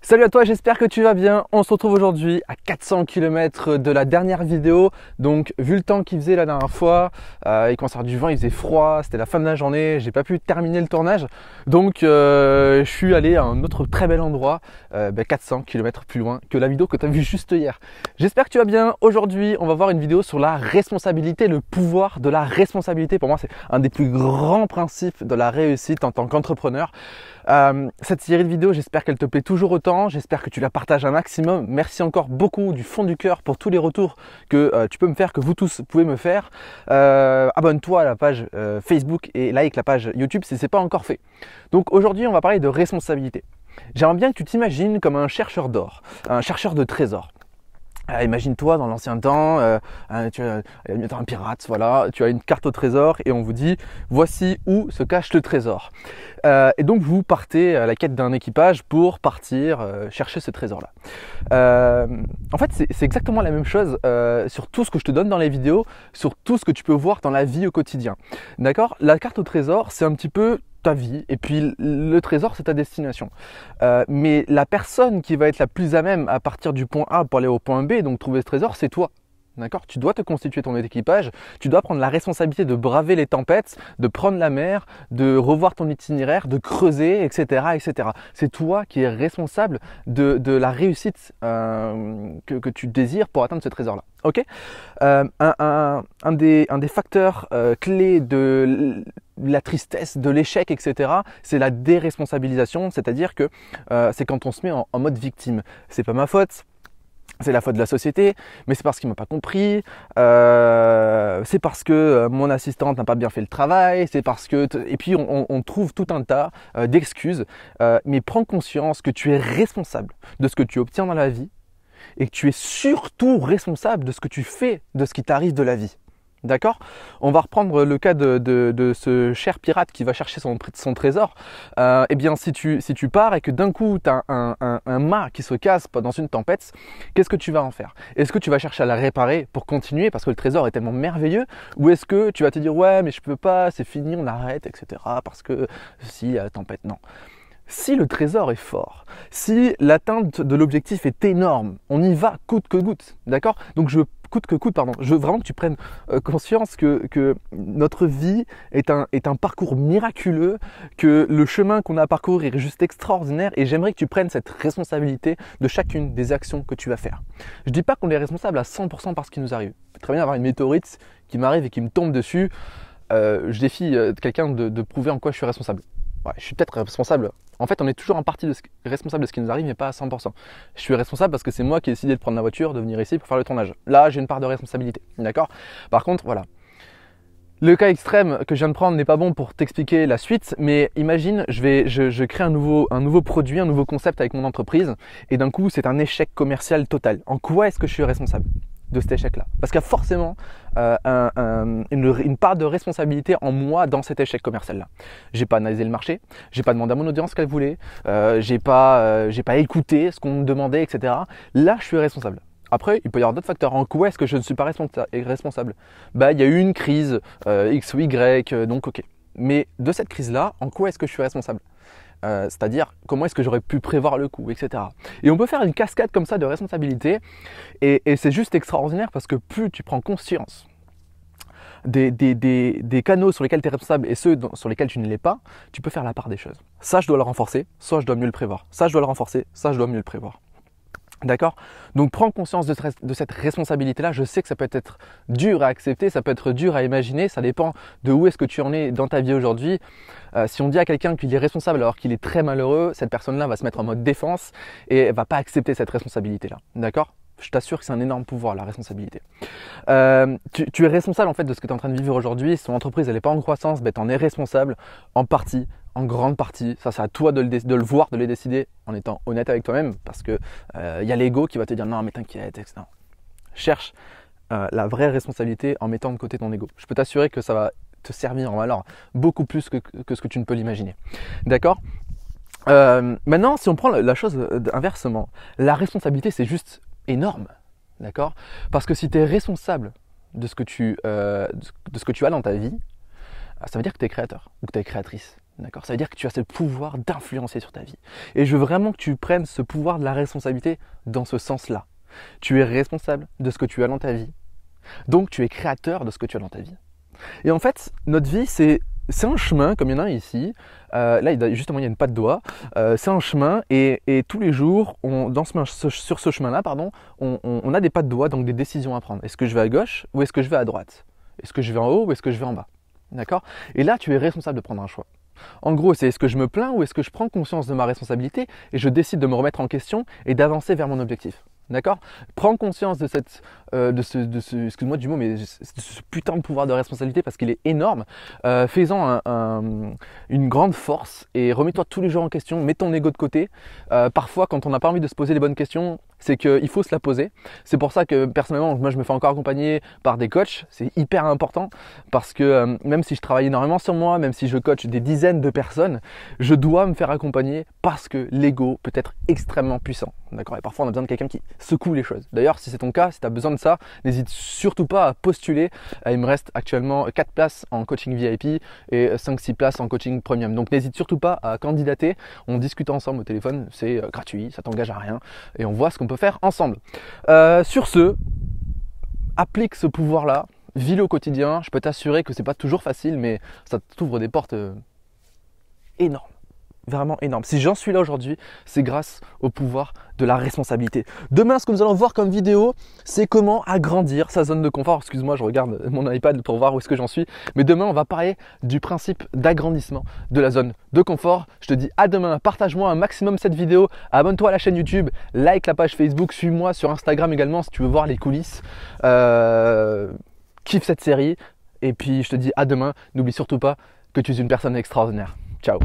Salut à toi, j'espère que tu vas bien. On se retrouve aujourd'hui à 400 km de la dernière vidéo. Donc vu le temps qu'il faisait la dernière fois, il commençait à avoir du vent, il faisait froid, c'était la fin de la journée, j'ai pas pu terminer le tournage. Donc je suis allé à un autre très bel endroit, 400 km plus loin que la vidéo que tu as vue juste hier. J'espère que tu vas bien. Aujourd'hui, on va voir une vidéo sur la responsabilité, le pouvoir de la responsabilité. Pour moi, c'est un des plus grands principes de la réussite en tant qu'entrepreneur. Cette série de vidéos, j'espère qu'elle te plaît toujours autant, j'espère que tu la partages un maximum. Merci encore beaucoup du fond du cœur pour tous les retours que tu peux me faire, que vous tous pouvez me faire. Abonne-toi à la page Facebook et like la page YouTube si ce n'est pas encore fait. Donc aujourd'hui, on va parler de responsabilité. J'aimerais bien que tu t'imagines comme un chercheur d'or, un chercheur de trésors. Imagine-toi dans l'ancien temps, tu es un pirate, voilà, tu as une carte au trésor et on vous dit voici où se cache le trésor. Et donc vous partez à la quête d'un équipage pour partir chercher ce trésor-là. En fait, c'est exactement la même chose sur tout ce que je te donne dans les vidéos, sur tout ce que tu peux voir dans la vie au quotidien. D'accord? La carte au trésor, c'est un petit peu ta vie et puis le trésor c'est ta destination, mais la personne qui va être la plus à même à partir du point A pour aller au point B, donc trouver ce trésor, c'est toi. D'accord? Tu dois te constituer ton équipage, tu dois prendre la responsabilité de braver les tempêtes, de prendre la mer, de revoir ton itinéraire, de creuser, etc. etc. C'est toi qui es responsable de la réussite que tu désires pour atteindre ce trésor-là. Ok? Un des facteurs clés de la tristesse, de l'échec, etc., c'est la déresponsabilisation, c'est-à-dire que c'est quand on se met en mode victime. C'est pas ma faute. C'est la faute de la société, mais c'est parce qu'il m'a pas compris, c'est parce que mon assistante n'a pas bien fait le travail, c'est parce que… Et puis on trouve tout un tas d'excuses, mais prends conscience que tu es responsable de ce que tu obtiens dans la vie et que tu es surtout responsable de ce que tu fais, de ce qui t'arrive de la vie. D'accord? On va reprendre le cas de ce cher pirate qui va chercher son trésor. Eh bien, si tu pars et que d'un coup, tu as un mât qui se casse dans une tempête, qu'est-ce que tu vas en faire? Est-ce que tu vas chercher à la réparer pour continuer parce que le trésor est tellement merveilleux? Ou est-ce que tu vas te dire, ouais, mais je peux pas, c'est fini, on arrête, etc. Parce que si la tempête, non. Si le trésor est fort, si l'atteinte de l'objectif est énorme, on y va coûte que coûte, d'accord? Donc je veux vraiment que tu prennes conscience que notre vie est un parcours miraculeux, que le chemin qu'on a à parcourir est juste extraordinaire et j'aimerais que tu prennes cette responsabilité de chacune des actions que tu vas faire. Je ne dis pas qu'on est responsable à 100% par ce qui nous arrive. Il peut très bien avoir une météorite qui m'arrive et qui me tombe dessus. Je défie quelqu'un de prouver en quoi je suis responsable. Ouais, je suis peut-être responsable. En fait, on est toujours en partie responsable de ce qui nous arrive, mais pas à 100%. Je suis responsable parce que c'est moi qui ai décidé de prendre la voiture, de venir ici pour faire le tournage. Là, j'ai une part de responsabilité. D'accord? Par contre, voilà. Le cas extrême que je viens de prendre n'est pas bon pour t'expliquer la suite, mais imagine, je crée un nouveau produit, un nouveau concept avec mon entreprise, et d'un coup, c'est un échec commercial total. En quoi est-ce que je suis responsable de cet échec-là? Parce qu'il y a forcément une part de responsabilité en moi dans cet échec commercial-là. J'ai pas analysé le marché, j'ai pas demandé à mon audience ce qu'elle voulait, j'ai pas écouté ce qu'on me demandait, etc. Là, je suis responsable. Après, il peut y avoir d'autres facteurs. En quoi est-ce que je ne suis pas responsable? Il y a eu une crise X ou Y, donc ok. Mais de cette crise-là, en quoi est-ce que je suis responsable? C'est-à-dire comment est-ce que j'aurais pu prévoir le coup, etc. Et on peut faire une cascade comme ça de responsabilité et c'est juste extraordinaire parce que plus tu prends conscience des canaux sur lesquels tu es responsable et ceux sur lesquels tu ne l'es pas, tu peux faire la part des choses. Ça, je dois le renforcer, soit je dois mieux le prévoir. Ça, je dois le renforcer, ça, je dois mieux le prévoir. D'accord? Donc prends conscience de cette responsabilité-là. Je sais que ça peut être dur à accepter, ça peut être dur à imaginer, ça dépend de où est-ce que tu en es dans ta vie aujourd'hui. Si on dit à quelqu'un qu'il est responsable alors qu'il est très malheureux, cette personne-là va se mettre en mode défense et elle va pas accepter cette responsabilité-là. D'accord? Je t'assure que c'est un énorme pouvoir, la responsabilité. Tu es responsable en fait de ce que tu es en train de vivre aujourd'hui. Si ton entreprise elle n'est pas en croissance, tu en es responsable en partie, en grande partie. Ça, c'est à toi de le voir, de le décider en étant honnête avec toi-même parce que y a l'ego qui va te dire non mais t'inquiète, etc. Cherche la vraie responsabilité en mettant de côté ton ego. Je peux t'assurer que ça va te servir en valeur beaucoup plus que ce que tu ne peux l'imaginer. D'accord? Maintenant, si on prend la chose inversement, la responsabilité c'est juste énorme, d'accord? Parce que si tu es responsable de ce que tu as dans ta vie, ça veut dire que tu es créateur ou que tu es créatrice, D'accord? Ça veut dire que tu as ce pouvoir d'influencer sur ta vie. Et je veux vraiment que tu prennes ce pouvoir de la responsabilité dans ce sens-là. Tu es responsable de ce que tu as dans ta vie. Donc tu es créateur de ce que tu as dans ta vie. Et en fait, notre vie, c'est un chemin, comme il y en a un ici. Là, justement, il y a une patte doigt. C'est un chemin et tous les jours, sur ce chemin-là, on a des pattes doigts, donc des décisions à prendre. Est-ce que je vais à gauche ou est-ce que je vais à droite? Est-ce que je vais en haut ou est-ce que je vais en bas? D'accord? Et là, tu es responsable de prendre un choix. En gros, c'est est-ce que je me plains ou est-ce que je prends conscience de ma responsabilité et je décide de me remettre en question et d'avancer vers mon objectif. D'accord? Prends conscience de excuse-moi du mot, mais de ce putain de pouvoir de responsabilité parce qu'il est énorme. Fais-en une grande force et remets-toi tous les jours en question, mets ton ego de côté. Parfois, quand on n'a pas envie de se poser les bonnes questions, c'est qu'il faut se la poser. C'est pour ça que personnellement, moi je me fais encore accompagner par des coachs. C'est hyper important parce que même si je travaille énormément sur moi, même si je coach des dizaines de personnes, je dois me faire accompagner parce que l'ego peut être extrêmement puissant. D'accord? Et parfois on a besoin de quelqu'un qui secoue les choses. D'ailleurs, si c'est ton cas, si tu as besoin de ça, n'hésite surtout pas à postuler. Il me reste actuellement 4 places en coaching VIP et 5-6 places en coaching premium. Donc n'hésite surtout pas à candidater. On discute ensemble au téléphone, c'est gratuit, ça t'engage à rien et on voit ce qu'on peut faire ensemble. Sur ce, applique ce pouvoir-là, vis-le au quotidien. Je peux t'assurer que c'est pas toujours facile, mais ça t'ouvre des portes énormes. Vraiment énorme. Si j'en suis là aujourd'hui, c'est grâce au pouvoir de la responsabilité. Demain, ce que nous allons voir comme vidéo, c'est comment agrandir sa zone de confort. Excuse-moi, je regarde mon iPad pour voir où est-ce que j'en suis. Mais demain, on va parler du principe d'agrandissement de la zone de confort. Je te dis à demain. Partage-moi un maximum cette vidéo. Abonne-toi à la chaîne YouTube. Like la page Facebook. Suis-moi sur Instagram également si tu veux voir les coulisses. Kiffe cette série. Et puis, je te dis à demain. N'oublie surtout pas que tu es une personne extraordinaire. Ciao.